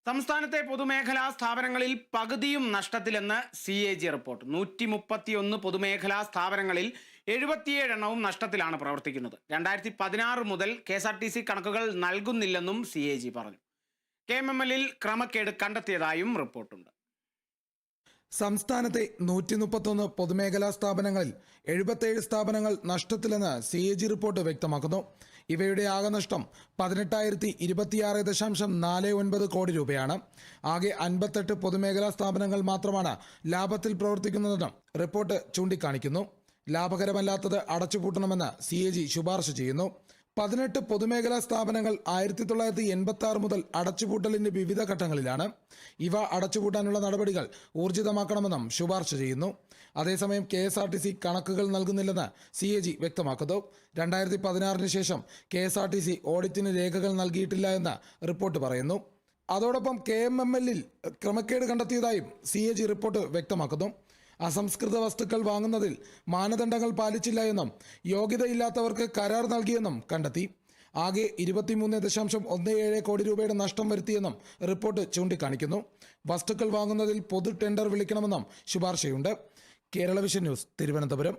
സംസ്ഥാനത്തെ പൊതുമേഖലാ സ്ഥാപനങ്ങളിൽ പകുതിയും നഷ്ടത്തിലെന്ന് CAG റിപ്പോർട്ട്. 131 പൊതുമേഖലാ സ്ഥാപനങ്ങളിൽ 77 എണ്ണവും നഷ്ടത്തിലാണ് പ്രവർത്തിക്കുന്നത്. 2016 മുതൽ KSRTC കണക്കുകൾ നൽകുന്നില്ലെന്നും CAG പറഞ്ഞു. KMML ക്രമക്കേട് കണ്ടെത്തിയതായും റിപ്പോർട്ടുണ്ട്. സംസ്ഥാനത്തെ 131 പൊതുമേഖലാ സ്ഥാപനങ്ങളിൽ 77 സ്ഥാപനങ്ങൾ നഷ്ടത്തിലെന്ന് CAG റിപ്പോർട്ട് വ്യക്തമാക്കുന്നു. ഇവയുടെ ആകെ നഷ്ടം 18,026.49 കോടി രൂപയാണ്. ആകെ 58 പൊതുമേഖലാ സ്ഥാപനങ്ങൾ മാത്രമാണ് ലാഭത്തിൽ പ്രവർത്തിക്കുന്നതെന്നും റിപ്പോർട്ട് ചൂണ്ടിക്കാണിക്കുന്നു. ലാഭകരമല്ലാത്തത് അടച്ചുപൂട്ടണമെന്ന് CAG ശുപാർശ ചെയ്യുന്നു. 18 പൊതുമേഖലാ സ്ഥാപനങ്ങൾ 1986 മുതൽ അടച്ചുപൂട്ടലിന്റെ വിവിധ ഘട്ടങ്ങളിലാണ്. ഇവ അടച്ചുപൂട്ടാനുള്ള നടപടികൾ ഊർജിതമാക്കണമെന്നും ശുപാർശ ചെയ്യുന്നു. അതേസമയം KSRTC കണക്കുകൾ നൽകുന്നില്ലെന്ന് CAG വ്യക്തമാക്കുന്നു. 2016 ശേഷം KSRTC ഓഡിറ്റിന് രേഖകൾ നൽകിയിട്ടില്ല എന്ന് റിപ്പോർട്ട് പറയുന്നു. അതോടൊപ്പം KMML ക്രമക്കേട് കണ്ടെത്തിയതായും CAG റിപ്പോർട്ട് വ്യക്തമാക്കുന്നു. അസംസ്കൃത വസ്തുക്കൾ വാങ്ങുന്നതിൽ മാനദണ്ഡങ്ങൾ പാലിച്ചില്ല എന്നും യോഗ്യതയില്ലാത്തവർക്ക് കരാർ നൽകിയെന്നും കണ്ടെത്തി. ആകെ 23.17 കോടി രൂപയുടെ നഷ്ടം വരുത്തിയെന്നും റിപ്പോർട്ട് ചൂണ്ടിക്കാണിക്കുന്നു. വസ്തുക്കൾ വാങ്ങുന്നതിൽ പൊതു ടെൻഡർ വിളിക്കണമെന്നും ശുപാർശയുണ്ട്. Kerala vision news, Thiruvananthapuram.